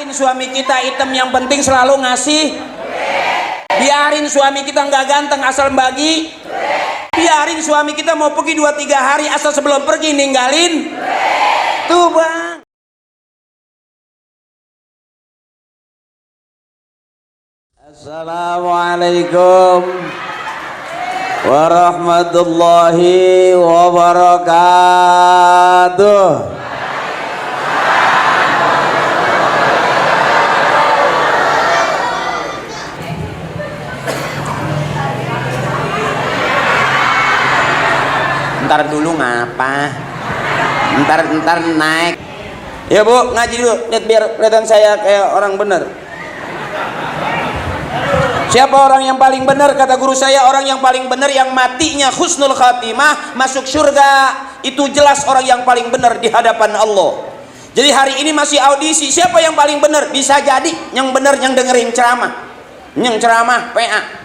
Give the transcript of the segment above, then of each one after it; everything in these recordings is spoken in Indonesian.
Biarin suami kita hitam, yang penting selalu ngasih. Biarin suami kita nggak ganteng asal bagi. Biarin suami kita mau pergi 2-3 hari asal sebelum pergi ninggalin. Tuh bang. Assalamualaikum warahmatullahi wabarakatuh. Ntar dulu ngapa? Ntar naik. Ya bu, ngaji dulu. Lihat biar kelihatan saya kayak orang bener. Siapa orang yang paling benar? Kata guru saya, orang yang paling benar yang matinya husnul khatimah, masuk surga. Itu jelas orang yang paling benar di hadapan Allah. Jadi hari ini masih audisi, siapa yang paling benar? Bisa jadi yang benar yang dengerin ceramah. Yang ceramah PA.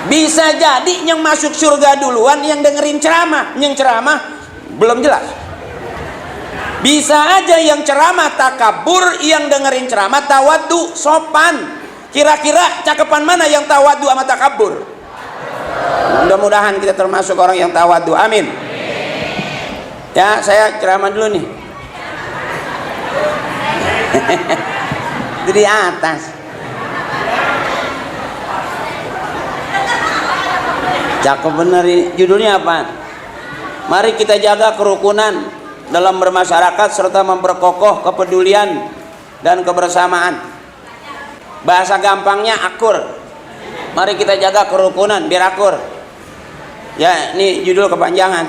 Bisa jadi yang masuk surga duluan yang dengerin ceramah. Yang ceramah belum jelas. Bisa aja yang ceramah takabur, yang dengerin ceramah tawadhu, sopan. Kira-kira cakepan mana yang tawadhu sama takabur? Mudah-mudahan kita termasuk orang yang tawadhu. Amin. Ya, saya ceramah dulu nih. Itu di atas. Cakep bener ini. Judulnya apa? Mari kita jaga kerukunan dalam bermasyarakat serta memperkokoh kepedulian dan kebersamaan. Bahasa gampangnya akur. Mari kita jaga kerukunan biar akur. Ya, ini judul kepanjangan.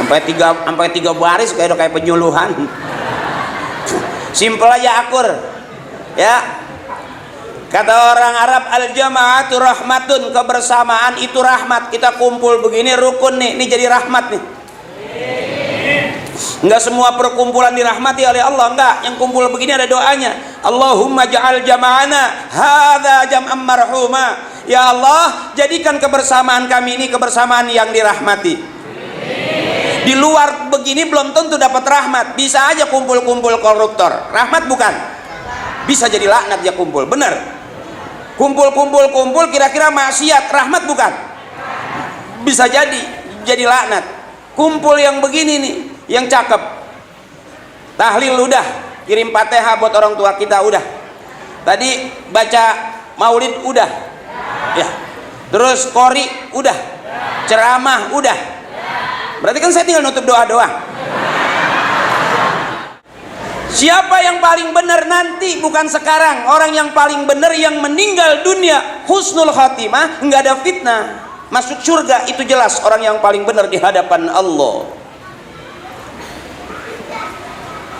sampai tiga baris kayak penyuluhan. Simpel aja akur. Ya. Kata orang Arab, al-jama'atu rahmatun, kebersamaan itu rahmat. Kita kumpul begini rukun nih, ini jadi rahmat nih. Enggak semua perkumpulan dirahmati oleh Allah, enggak. Yang kumpul begini ada doanya. Allahumma ja'al jama'ana hadza jam'an marhuma. Ya Allah, jadikan kebersamaan kami ini kebersamaan yang dirahmati. Di luar begini belum tentu dapat rahmat. Bisa aja kumpul-kumpul koruptor. Rahmat bukan? Bisa jadi laknat ya kumpul, benar. Kumpul kira-kira maksiat, rahmat bukan? Bisa jadi laknat. Kumpul yang begini nih, yang cakep. Tahlil udah, kirim Fatihah buat orang tua kita udah. Tadi baca maulid udah. Ya. Terus qori udah. Ceramah udah. Berarti kan saya tinggal nutup doa-doa. Siapa yang paling benar nanti, bukan sekarang. Orang yang paling benar yang meninggal dunia husnul khatimah, nggak ada fitnah, masuk surga, itu jelas orang yang paling benar di hadapan Allah.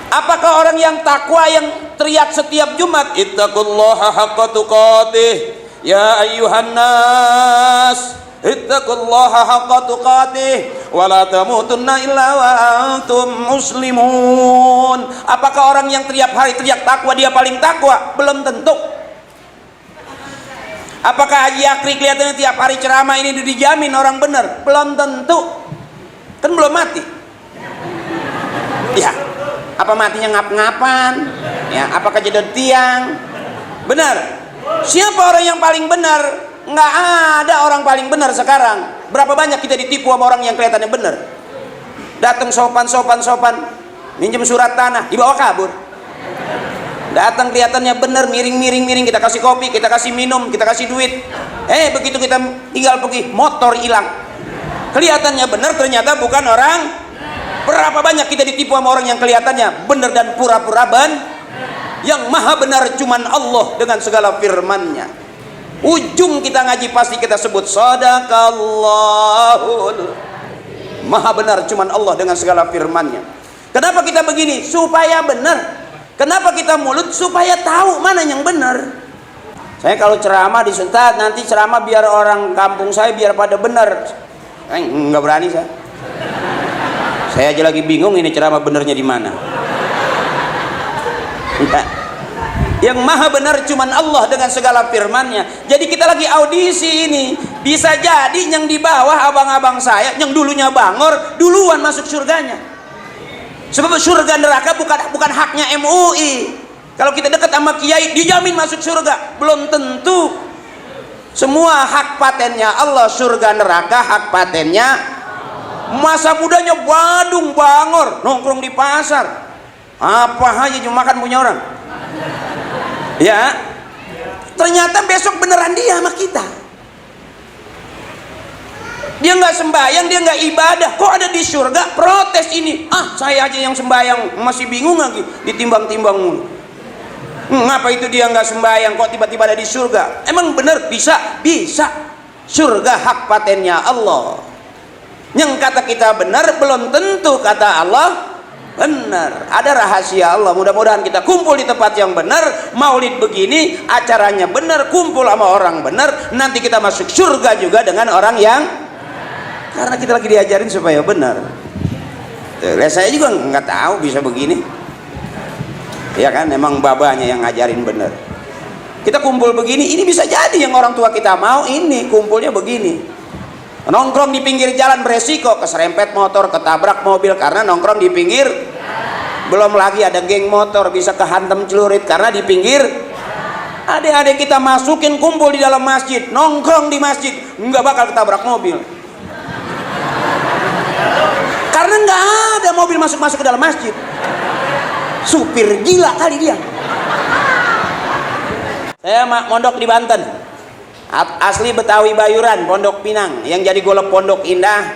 Apakah orang yang takwa yang teriak setiap Jumat, ittaqullaha haqqa tuqatih ya ayyuhan nas, ittaqullaha haqqa tuqatih wa la tamutunna illa wa antum muslimun. Apakah orang yang tiap hari teriak takwa dia paling takwa? Belum tentu. Apakah Haji Akri kelihatannya tiap hari ceramah ini dijamin orang benar? Belum tentu. Kan belum mati. Ya. Apa matinya ngap-ngapan? Ya, apakah jedot tiang? Benar. Siapa orang yang paling benar? Nggak ada orang paling benar sekarang. Berapa banyak kita ditipu sama orang yang kelihatannya benar. Datang sopan, minjem surat tanah, dibawa kabur. Datang kelihatannya benar, miring, kita kasih kopi, kita kasih minum, kita kasih duit. Begitu kita tinggal pergi, motor hilang. Kelihatannya benar, ternyata bukan orang. Berapa banyak kita ditipu sama orang yang kelihatannya benar dan pura-pura yang maha benar cuman Allah dengan segala firman-Nya. Ujung kita ngaji pasti kita sebut sadaqallahul, maha benar cuman Allah dengan segala firman-Nya. Kenapa kita begini? Supaya benar. Kenapa kita mulut? Supaya tahu mana yang benar. Saya kalau ceramah di Ustaz, nanti ceramah biar orang kampung saya biar pada benar. Nggak berani saya. Saya aja lagi bingung ini ceramah benernya di mana. Yang maha benar cuman Allah dengan segala firman-Nya. Jadi kita lagi audisi ini. Bisa jadi yang di bawah abang-abang saya, yang dulunya bangor, duluan masuk surganya. Sebab surga neraka bukan haknya MUI. Kalau kita dekat sama kiai dijamin masuk surga, belum tentu. Semua hak patennya Allah. Surga neraka hak patennya. Masa mudanya badung bangor, nongkrong di pasar, apa aja cuma makan punya orang. Ya, ternyata besok beneran dia sama kita. Dia nggak sembahyang, dia nggak ibadah, kok ada di surga? Protes ini. Saya aja yang sembahyang masih bingung lagi, ditimbang-timbang mulu. Ngapa itu dia nggak sembahyang kok tiba-tiba ada di surga? Emang bener bisa? Bisa. Surga hak patennya Allah. Yang kata kita benar belum tentu kata Allah benar. Ada rahasia Allah. Mudah-mudahan kita kumpul di tempat yang benar. Maulid begini acaranya benar, kumpul sama orang benar, nanti kita masuk surga juga dengan orang yang, karena kita lagi diajarin supaya benar. Saya juga nggak tahu bisa begini. Ya kan, emang babanya yang ngajarin bener. Kita kumpul begini, ini bisa jadi yang orang tua kita mau, ini kumpulnya begini. Nongkrong di pinggir jalan beresiko, keserempet motor, ketabrak mobil karena nongkrong di pinggir. Belum lagi ada geng motor bisa kehantam celurit karena di pinggir. Adik-adik kita masukin kumpul di dalam masjid, nongkrong di masjid, nggak bakal ketabrak mobil. Karena nggak ada mobil masuk-masuk ke dalam masjid. Supir gila kali dia. Saya mondok di Banten, asli Betawi Bayuran, Pondok Pinang, yang jadi golok Pondok Indah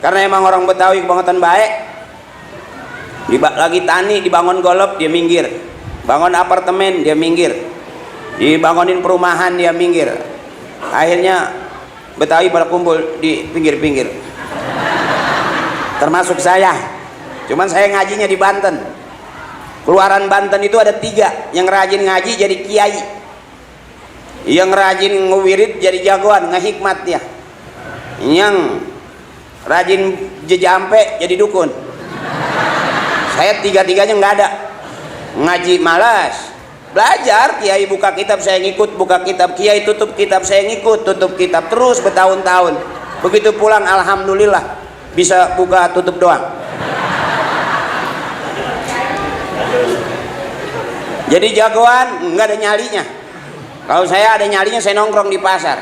karena emang orang Betawi kebangetan baik. Lagi tani dibangun golok dia minggir, bangun apartemen dia minggir, dibangunin perumahan dia minggir. Akhirnya Betawi pada kumpul di pinggir-pinggir, termasuk saya. Cuman saya ngajinya di Banten. Keluaran Banten itu ada 3, yang rajin ngaji jadi kiai, yang rajin ngewirid jadi jagoan, ngehikmat dia, yang rajin jejampe jadi dukun. Saya 3-tiganya nggak ada. Ngaji malas, belajar kiai buka kitab saya ngikut, buka kitab kiai tutup kitab saya ngikut, tutup kitab terus bertahun-tahun. Begitu pulang alhamdulillah bisa buka tutup doang. Jadi jagoan nggak ada nyalinya. Kalau saya ada nyalinya, saya nongkrong di pasar.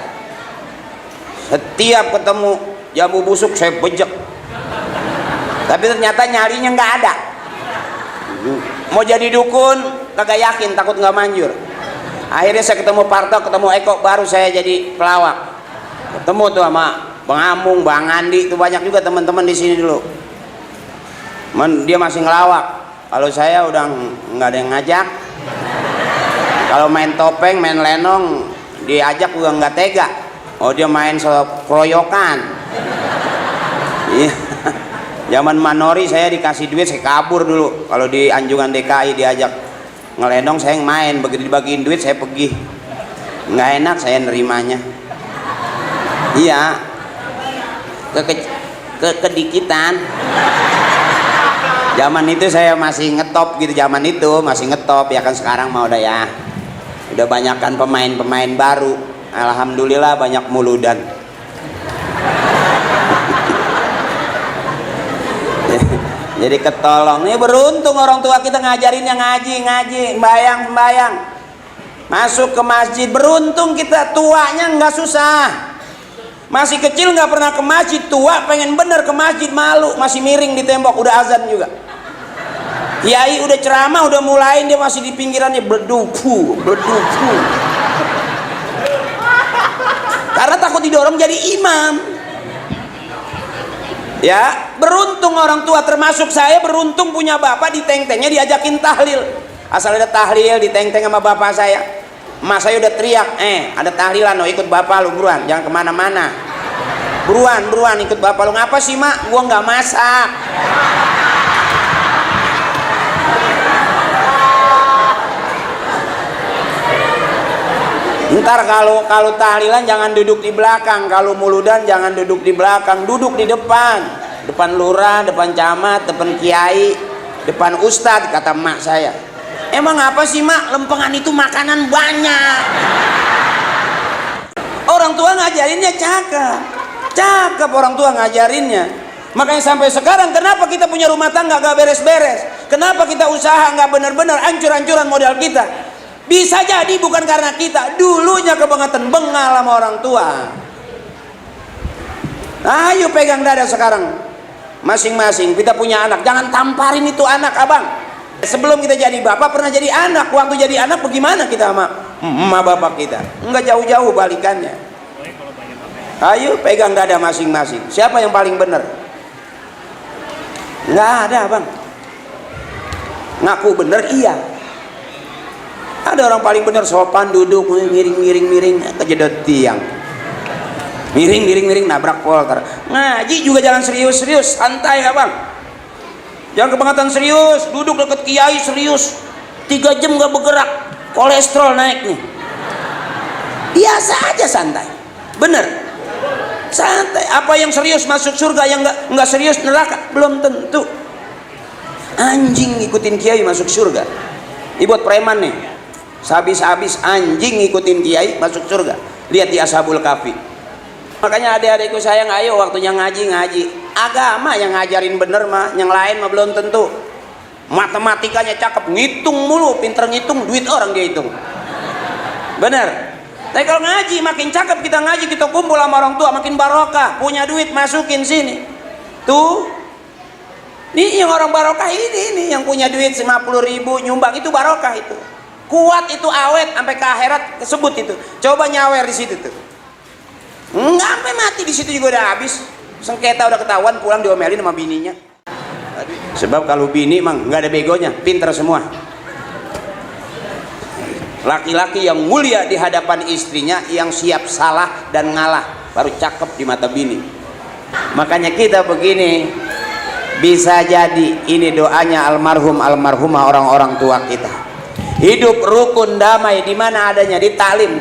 Setiap ketemu jambu busuk saya bejek. Tapi ternyata nyalinya nggak ada. Mau jadi dukun kagak yakin, takut nggak manjur. Akhirnya saya ketemu Parto, ketemu Eko, baru saya jadi pelawak. Ketemu tuh sama Bang Amung, Bang Andi, itu banyak juga teman-teman di sini dulu. Dia masih ngelawak. Kalau saya udah nggak ada yang ngajak. Kalau main topeng, main lenong, diajak juga nggak tega. Oh dia main keroyokan. Iya. Zaman Manori saya dikasih duit, saya kabur dulu. Kalau di Anjungan DKI diajak ngelenong, saya yang main. Begitu dibagiin duit saya pergi. Nggak enak saya nerimanya. Iya. Kedikitan. Zaman itu saya masih ngetop gitu, zaman itu masih ngetop ya kan. Sekarang mah udah ya, udah banyakkan pemain-pemain baru. Alhamdulillah banyak muludan. Jadi ketolong. Ini beruntung orang tua kita ngajarin yang ngaji, sembayang, masuk ke masjid. Beruntung kita, tuanya nggak susah. Masih kecil nggak pernah ke masjid, tua pengen bener ke masjid malu, masih miring di tembok, udah azan juga. Kiai udah ceramah, udah mulai, dia masih di pinggirannya berdupu. Karena takut didorong jadi imam. Ya, beruntung orang tua, termasuk saya beruntung punya bapak, di teng-tengnya diajakin tahlil. Asal ada tahlil di teng-teng sama bapak saya. Mas saya udah teriak, ada tahlilan, lo ikut bapak lu buruan, jangan kemana-mana. Buruan ikut bapak lu. Ngapa sih mak? Gua nggak masak. Ntar kalau tahlilan jangan duduk di belakang, kalau muludan jangan duduk di belakang, duduk di depan lurah, depan camat, depan kiai, depan ustadz, kata mak saya. Emang apa sih mak? Lempengan itu makanan banyak. Orang tua ngajarinnya cakep orang tua ngajarinnya. Makanya sampai sekarang kenapa kita punya rumah tangga gak beres-beres, kenapa kita usaha gak bener-bener, hancur-hancuran modal kita. Bisa jadi bukan karena kita dulunya kebangetan bengal sama orang tua. Ayo pegang dada sekarang masing-masing. Kita punya anak, jangan tamparin itu anak abang. Sebelum kita jadi bapak pernah jadi anak. Waktu jadi anak bagaimana kita sama bapak kita? Enggak jauh-jauh balikannya. Ayo pegang dada masing-masing. Siapa yang paling benar? Nggak ada bang. Ngaku bener iya. Ada orang paling bener sopan duduk miring kejedot tiang, miring nabrak polter. Ngaji juga jangan serius-serius, santai ya bang. Jangan kebangetan serius, duduk deket kiai serius 3 jam nggak bergerak, kolesterol naik nih. Biasa aja santai, bener. Santai. Apa yang serius masuk surga, yang nggak serius neraka? Belum tentu. Anjing ngikutin kiai masuk surga. Ini buat preman nih. Habis anjing ngikutin kiai masuk surga. Lihat di Ashabul Kahfi. Makanya adik-adikku sayang, ayo waktunya ngaji. Agama yang ngajarin bener mah, yang lain mah belum tentu. Matematikanya cakep, ngitung mulu, pinter ngitung, duit orang dia hitung. Bener. Tapi kalau ngaji makin cakep, kita ngaji, kita kumpul sama orang tua makin barokah, punya duit masukin sini. Tuh, nih yang orang barokah ini yang punya duit 50.000 nyumbang, itu barokah itu. Kuat itu, awet sampai ke akhirat kesebut itu. Coba nyawer di situ tuh. Enggak sampai mati di situ juga udah habis. Sengketa udah ketahuan, pulang diomelin sama bininya. Sebab kalau bini emang nggak ada begonya, pinter semua. Laki-laki yang mulia di hadapan istrinya, yang siap salah dan ngalah, baru cakep di mata bini. Makanya kita begini, bisa jadi ini doanya almarhumah orang-orang tua kita. Hidup rukun damai di mana adanya, di taklim.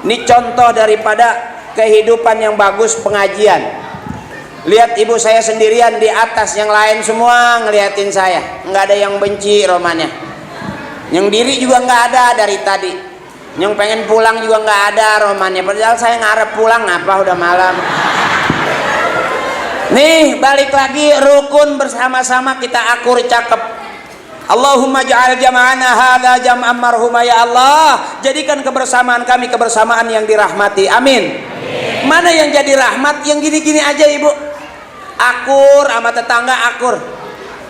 Ini contoh daripada kehidupan yang bagus, pengajian. Lihat ibu saya sendirian di atas, yang lain semua ngeliatin saya, nggak ada yang benci romannya. Yang diri juga nggak ada dari tadi, yang pengen pulang juga nggak ada romannya. Padahal saya ngarep pulang, apa udah malam. Nih balik lagi, rukun bersama-sama kita akur cakep. Allahumma ja'al jama'ana hadza jam'an marhuma, ya Allah, jadikan kebersamaan kami kebersamaan yang dirahmati. Amin. Mana yang jadi rahmat? Yang gini-gini aja ibu, akur sama tetangga, akur.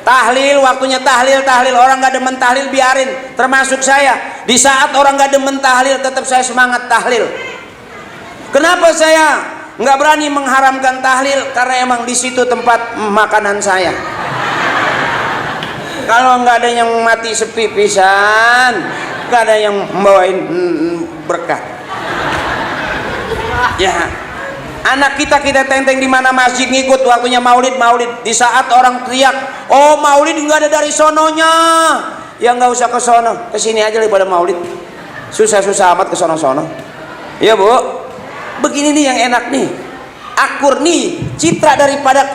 Tahlil, waktunya tahlil. Orang gak demen tahlil biarin, termasuk saya. Di saat orang gak demen tahlil, tetap saya semangat tahlil. Kenapa saya nggak berani mengharamkan tahlil? Karena emang di situ tempat makanan saya. Kalau nggak ada yang mati sepi pisan, nggak ada yang membawain berkah. Ya, anak kita tenteng di mana masjid, ngikut waktunya maulid. Di saat orang teriak, oh maulid nggak ada dari sononya, ya nggak usah ke sono, ke sini aja daripada maulid. Susah-susah amat ke sono-sono. Iya bu, begini nih yang enak nih, akur nih, citra daripada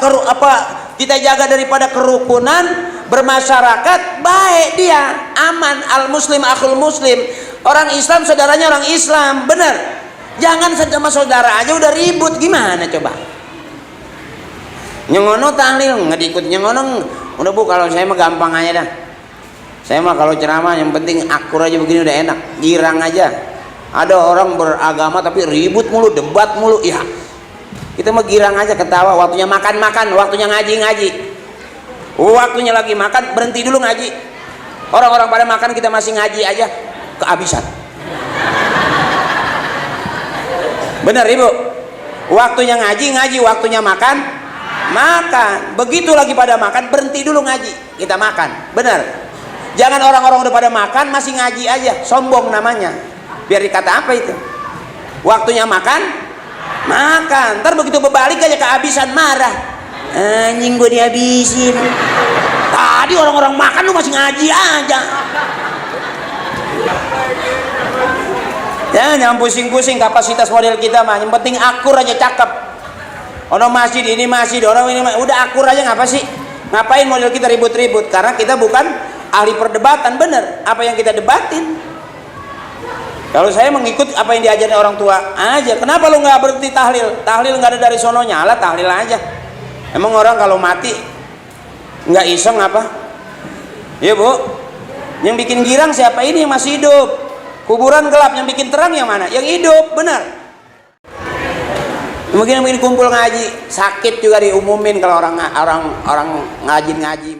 kita jaga daripada kerukunan bermasyarakat, baik dia, aman. Al muslim akhul muslim, orang Islam saudaranya orang Islam, bener. Jangan sama saudara aja udah ribut, gimana coba? Nyengono tahlil nggak diikut nyengono, udah bu, kalau saya mah gampang aja dah. Saya mah kalau ceramah yang penting akur aja, begini udah enak, girang aja. Ada orang beragama tapi ribut mulu, debat mulu, ya kita mah girang aja, ketawa. Waktunya makan, waktunya ngaji. Waktunya lagi makan, berhenti dulu ngaji. Orang-orang pada makan, kita masih ngaji aja, kehabisan. Bener ibu, waktunya ngaji, waktunya makan. Begitu lagi pada makan, berhenti dulu ngaji, kita makan. Bener. Jangan orang-orang udah pada makan masih ngaji aja, sombong namanya. Biar dikata apa itu? Waktunya makan. Ntar begitu berbalik aja kehabisan, marah. Anjing gue dihabisin. Tadi orang-orang makan lu masih ngaji aja. Ya, jangan pusing-pusing kapasitas model kita mah. Yang penting akur aja, cakep. Orang masjid ini masjid, orang ini udah akur aja, ngapa sih? Ngapain model kita ribut-ribut? Karena kita bukan ahli perdebatan, bener. Apa yang kita debatin? Kalau saya mengikut apa yang diajarin orang tua aja. Kenapa lu nggak berhenti tahlil? Tahlil nggak ada dari sononya, alah tahlil aja. Emang orang kalau mati nggak iseng apa? Ya Bu, yang bikin girang siapa? Ini yang masih hidup. Kuburan gelap, yang bikin terang yang mana? Yang hidup, benar. Mungkin kumpul ngaji sakit juga diumumin kalau orang ngaji.